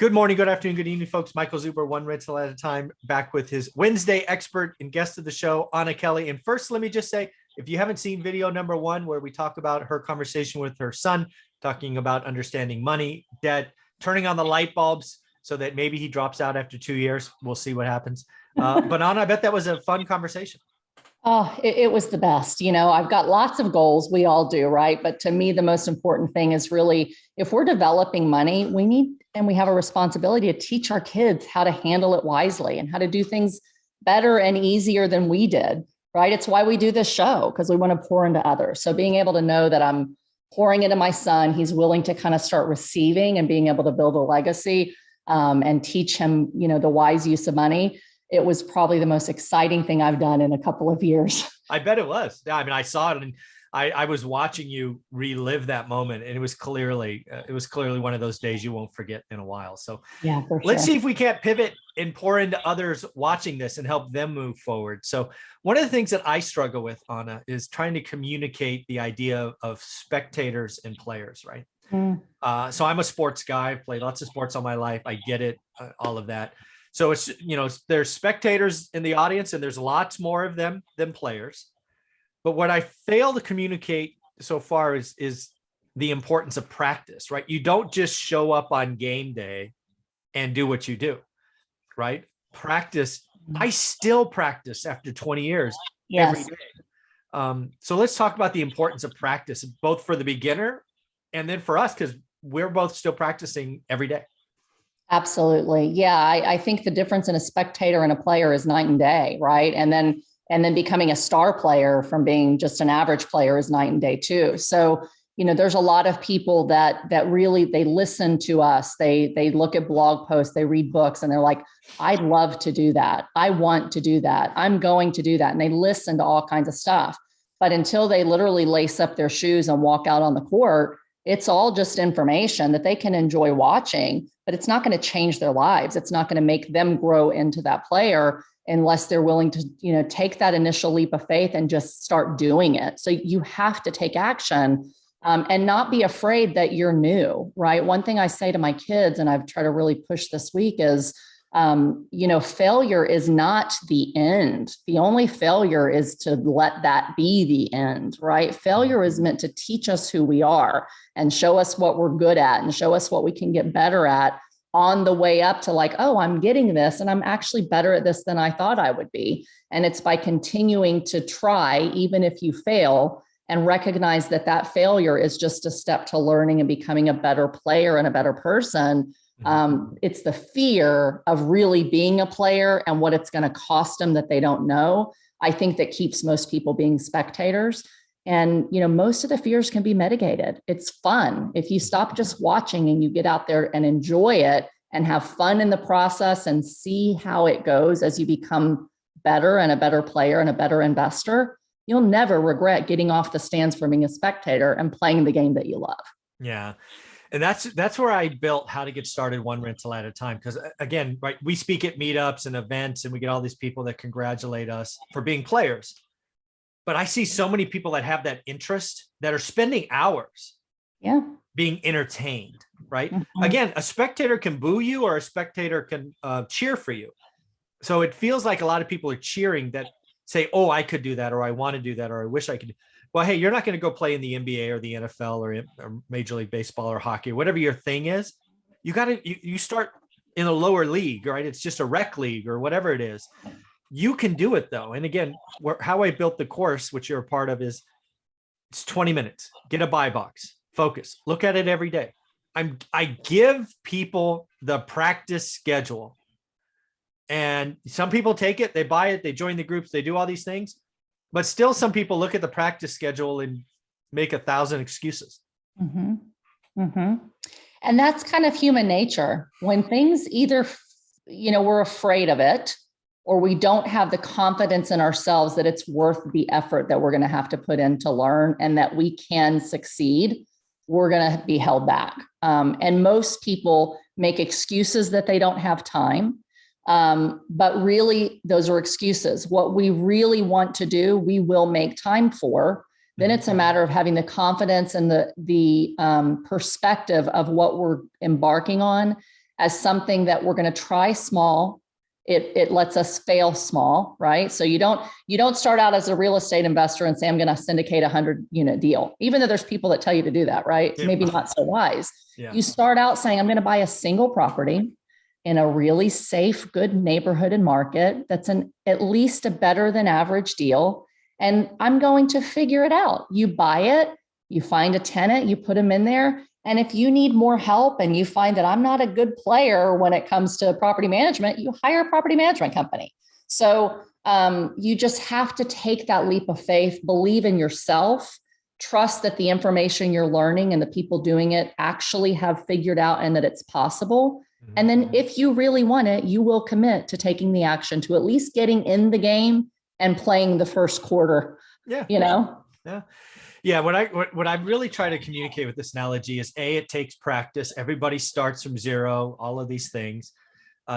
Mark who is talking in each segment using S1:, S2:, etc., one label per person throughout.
S1: Good morning, good afternoon, good evening, folks. Michael Zuber, one rental at a time, back with his Wednesday expert and guest of the show, Anna Kelly. And first, let me just say, if you haven't seen video number one, where we talk about her conversation with her son, talking about understanding money, debt, turning on the light bulbs so that maybe he drops out after 2 years. We'll see what happens. But Anna, I bet that was a fun conversation.
S2: Oh, it was the best. I've got lots of goals. We all do, right? But to me, the most important thing is really, if we're developing money, we need and we have a responsibility to teach our kids how to handle it wisely and how to do things better and easier than we did, right? It's why we do this show, because we want to pour into others. So being able to know that I'm pouring into my son, he's willing to kind of start receiving and being able to build a legacy and teach him, the wise use of money. It was probably the most exciting thing I've done in a couple of years.
S1: I bet it was. I mean, I saw it and I was watching you relive that moment, and it was clearly one of those days you won't forget in a while. So
S2: yeah,
S1: let's see if we can't pivot and pour into others watching this and help them move forward. So one of the things that I struggle with, Anna, is trying to communicate the idea of spectators and players, right? So I'm a sports guy. I've played lots of sports all my life. I get it, all of that. So it's, there's spectators in the audience and there's lots more of them than players. But what I fail to communicate so far is the importance of practice, right? You don't just show up on game day and do what you do, right? Practice. I still practice after 20 years every day. So let's talk about the importance of practice, both for the beginner and then for us, because we're both still practicing every day.
S2: Absolutely. Yeah. I think the difference in a spectator and a player is night and day, right? And then becoming a star player from being just an average player is night and day too. So, there's a lot of people that really, they listen to us. They look at blog posts, they read books, and they're like, I'd love to do that. I want to do that. I'm going to do that. And they listen to all kinds of stuff. But until they literally lace up their shoes and walk out on the court, it's all just information that they can enjoy watching, but it's not going to change their lives. It's not going to make them grow into that player unless they're willing to, take that initial leap of faith and just start doing it. So you have to take action and not be afraid that you're new, right? One thing I say to my kids, and I've tried to really push this week, is failure is not the end. The only failure is to let that be the end, right? Failure is meant to teach us who we are and show us what we're good at and show us what we can get better at on the way up to like, oh, I'm getting this and I'm actually better at this than I thought I would be. And it's by continuing to try, even if you fail, and recognize that that failure is just a step to learning and becoming a better player and a better person. It's the fear of really being a player and what it's going to cost them that they don't know, I think, that keeps most people being spectators. And, most of the fears can be mitigated. It's fun. If you stop just watching and you get out there and enjoy it and have fun in the process and see how it goes as you become better and a better player and a better investor, you'll never regret getting off the stands from being a spectator and playing the game that you love.
S1: Yeah. And that's where I built How to Get Started One Rental at a Time. Because again, right, we speak at meetups and events and we get all these people that congratulate us for being players. But I see so many people that have that interest that are spending hours being entertained, right? Again, a spectator can boo you or a spectator can cheer for you. So it feels like a lot of people are cheering that say, oh, I could do that, or I want to do that, or I wish I could. Well, hey, you're not going to go play in the NBA or the NFL or Major League Baseball or hockey, whatever your thing is. You start in a lower league, right? It's just a rec league or whatever it is. You can do it though. And again, how I built the course, which you're a part of, is it's 20 minutes. Get a buy box, focus, look at it every day. I give people the practice schedule, and some people take it, they buy it, they join the groups, they do all these things. But still, some people look at the practice schedule and make 1,000 excuses.
S2: And that's kind of human nature. When things either, we're afraid of it, or we don't have the confidence in ourselves that it's worth the effort that we're going to have to put in to learn and that we can succeed, we're going to be held back. And most people make excuses that they don't have time. But really, those are excuses. What we really want to do, we will make time for. Then it's a matter of having the confidence and the perspective of what we're embarking on as something that we're going to try small. It lets us fail small, right? So you don't start out as a real estate investor and say, I'm going to syndicate a 100-unit deal, even though there's people that tell you to do that, right?
S1: Yeah.
S2: Maybe not so wise.
S1: Yeah.
S2: You start out saying, I'm going to buy a single property in a really safe, good neighborhood and market that's at least a better than average deal. And I'm going to figure it out. You buy it, you find a tenant, you put them in there. And if you need more help and you find that I'm not a good player when it comes to property management, you hire a property management company. So you just have to take that leap of faith, believe in yourself, trust that the information you're learning and the people doing it actually have figured out and that it's possible. And then if you really want it, you will commit to taking the action to at least getting in the game and playing the first quarter.
S1: Yeah.
S2: Yeah.
S1: Yeah. What I really try to communicate with this analogy is it takes practice. Everybody starts from zero, all of these things.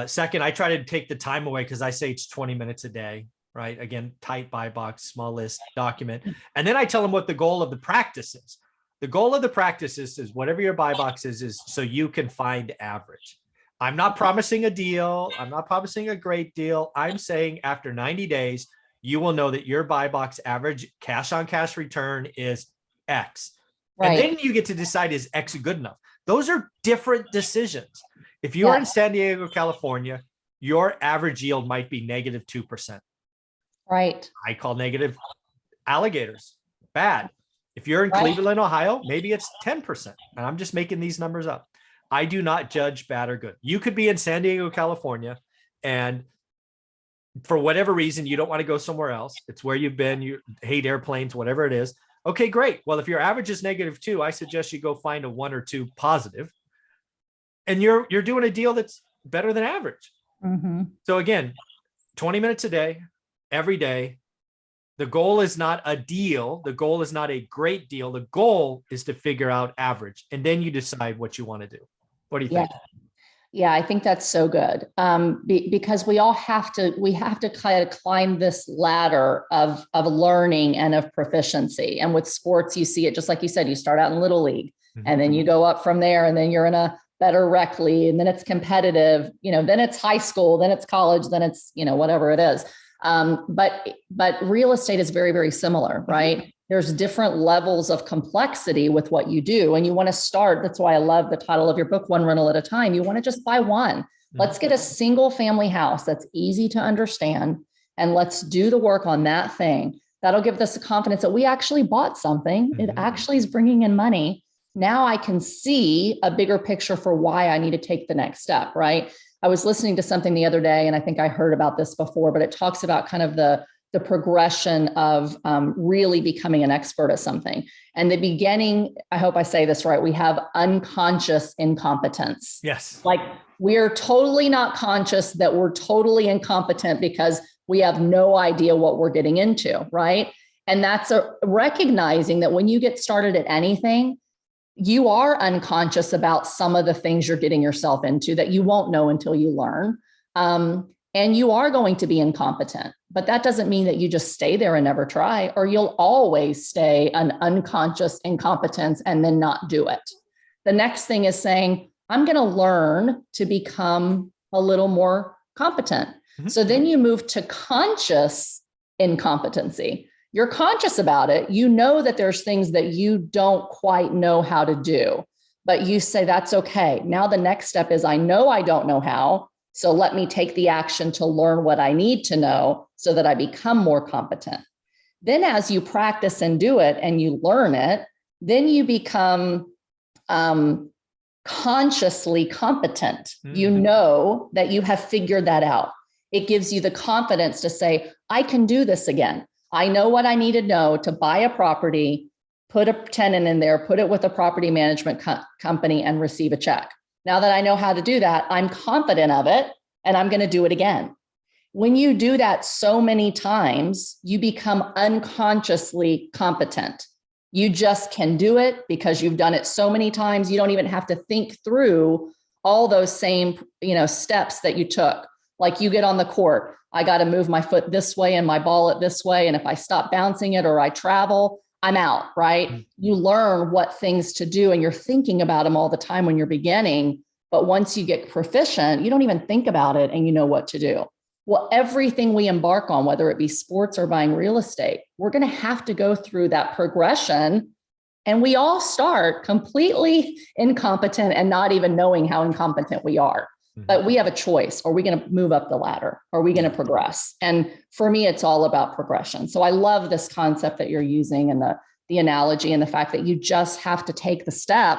S1: Second, I try to take the time away because I say it's 20 minutes a day, right? Again, tight buy box, small list, document. And then I tell them what the goal of the practice is. The goal of the practice is whatever your buy box is so you can find average. I'm not promising a deal. I'm not promising a great deal. I'm saying after 90 days, you will know that your buy box average cash on cash return is X. Right. And then you get to decide, is X good enough? Those are different decisions. If you are in San Diego, California, your average yield might be negative 2%.
S2: Right.
S1: I call negative alligators bad. If you're in Cleveland, Ohio, maybe it's 10%. And I'm just making these numbers up. I do not judge bad or good. You could be in San Diego, California, and for whatever reason, you don't want to go somewhere else. It's where you've been. You hate airplanes, whatever it is. Okay, great. Well, if your average is -2, I suggest you go find a 1 or 2 positive, and you're doing a deal that's better than average. So again, 20 minutes a day, every day. The goal is not a deal. The goal is not a great deal. The goal is to figure out average, and then you decide what you want to do. What do you think?
S2: Yeah, I think that's so good. Because we have to kind of climb this ladder of learning and of proficiency. And with sports, you see it just like you said, you start out in little league and then you go up from there, and then you're in a better rec league, and then it's competitive, then it's high school, then it's college, then it's, whatever it is. But real estate is very, very similar, right? There's different levels of complexity with what you do. And you want to start. That's why I love the title of your book, One Rental at a Time. You want to just buy one. Let's get a single family house that's easy to understand. And let's do the work on that thing. That'll give us the confidence that we actually bought something. It actually is bringing in money. Now I can see a bigger picture for why I need to take the next step, right? I was listening to something the other day, and I think I heard about this before, but it talks about kind of the progression of really becoming an expert at something. And the beginning, I hope I say this right, we have unconscious incompetence.
S1: Yes.
S2: Like we're totally not conscious that we're totally incompetent because we have no idea what we're getting into, right? And that's recognizing that when you get started at anything, you are unconscious about some of the things you're getting yourself into that you won't know until you learn. And you are going to be incompetent, but that doesn't mean that you just stay there and never try, or you'll always stay an unconscious incompetence and then not do it. The next thing is saying, I'm going to learn to become a little more competent. So then you move to conscious incompetency. You're conscious about it. You know that there's things that you don't quite know how to do, but you say, that's okay. Now the next step is, I know I don't know how. So let me take the action to learn what I need to know so that I become more competent. Then as you practice and do it and you learn it, then you become consciously competent. You know that you have figured that out. It gives you the confidence to say, I can do this again. I know what I need to know to buy a property, put a tenant in there, put it with a property management company, and receive a check. Now that I know how to do that, I'm confident of it, and I'm going to do it again. When you do that so many times, you become unconsciously competent. You just can do it because you've done it so many times. You don't even have to think through all those same, steps that you took. Like you get on the court, I got to move my foot this way and my ball it this way. And if I stop bouncing it or I travel, I'm out, right? You learn what things to do, and you're thinking about them all the time when you're beginning, But once you get proficient, you don't even think about it and you know what to do. Well, everything we embark on, whether it be sports or buying real estate, we're going to have to go through that progression. And we all start completely incompetent and not even knowing how incompetent we are. But we have a choice. Are we going to move up the ladder? Are we going to progress? And for me, it's all about progression. So I love this concept that you're using and the analogy and the fact that you just have to take the step.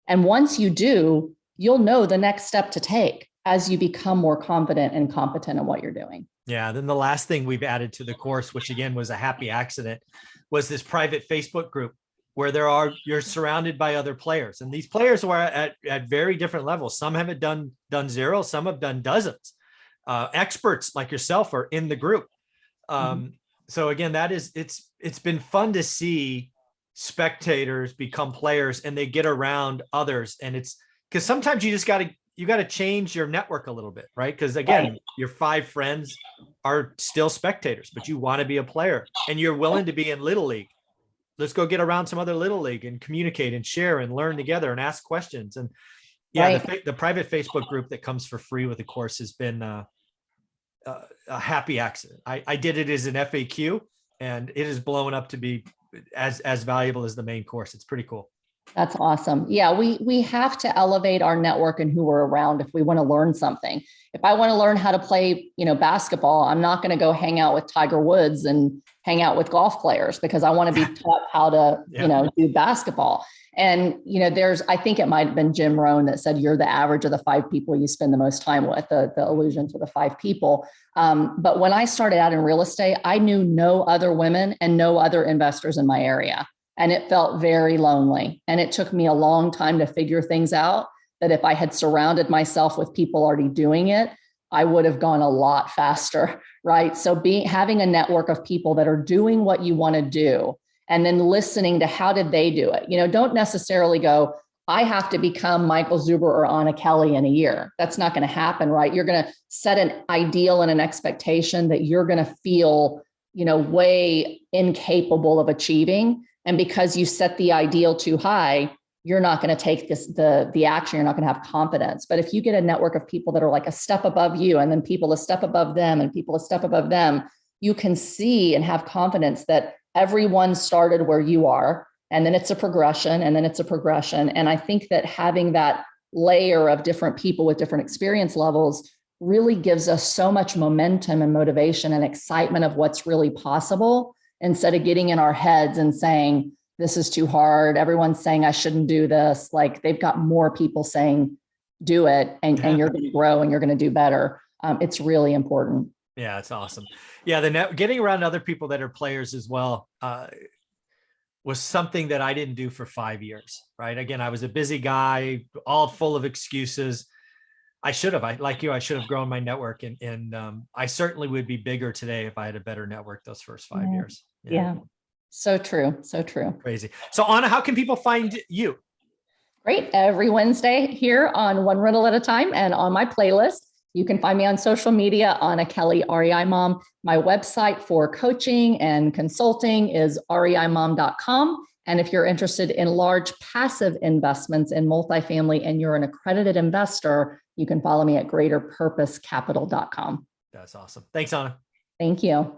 S2: And once you do, you'll know the next step to take as you become more confident and competent in what you're doing.
S1: Yeah. Then the last thing we've added to the course, which again was a happy accident, was this private Facebook group where you're surrounded by other players. And these players were at very different levels. Some haven't done zero, some have done dozens. Experts like yourself are in the group. So again, it's been fun to see spectators become players and they get around others. And it's because sometimes you just got to change your network a little bit, right? Because again, your 5 friends are still spectators, but you want to be a player and you're willing to be in Little League. Let's go get around some other Little League and communicate and share and learn together and ask questions. And yeah, the private Facebook group that comes for free with the course has been a happy accident. I did it as an FAQ and it is blowing up to be as valuable as the main course. It's pretty cool.
S2: That's awesome. Yeah, we have to elevate our network and who we're around if we want to learn something. If I want to learn how to play, basketball, I'm not going to go hang out with Tiger Woods and hang out with golf players because I want to be taught how to, do basketball. And, I think it might've been Jim Rohn that said, you're the average of the 5 people you spend the most time with, the allusion to the 5 people. But when I started out in real estate, I knew no other women and no other investors in my area. And it felt very lonely. And it took me a long time to figure things out that if I had surrounded myself with people already doing it, I would have gone a lot faster, right? So having a network of people that are doing what you want to do and then listening to how did they do it? Don't necessarily go, I have to become Michael Zuber or Anna Kelly in a year. That's not going to happen, right? You're going to set an ideal and an expectation that you're going to feel, way incapable of achieving. And because you set the ideal too high, you're not going to take the action. You're not going to have confidence. But if you get a network of people that are like a step above you, and then people a step above them, and people a step above them, you can see and have confidence that everyone started where you are. And then it's a progression, and then it's a progression. And I think that having that layer of different people with different experience levels really gives us so much momentum and motivation and excitement of what's really possible, instead of getting in our heads and saying, this is too hard. Everyone's saying I shouldn't do this. Like, they've got more people saying, do it, and you're going to grow and you're going to do better. It's really important.
S1: Yeah, it's awesome. Yeah, getting around other people that are players as well was something that I didn't do for 5 years, right? Again, I was a busy guy, all full of excuses. I should have, I should have grown my network, and I certainly would be bigger today if I had a better network those first 5 years.
S2: Yeah. So true. So true.
S1: Crazy. So Anna, how can people find you?
S2: Great. Every Wednesday here on One Rental at a Time and on my playlist. You can find me on social media, Anna Kelly, REI Mom. My website for coaching and consulting is reimom.com. And if you're interested in large passive investments in multifamily and you're an accredited investor, you can follow me at greaterpurposecapital.com.
S1: That's awesome. Thanks, Anna.
S2: Thank you.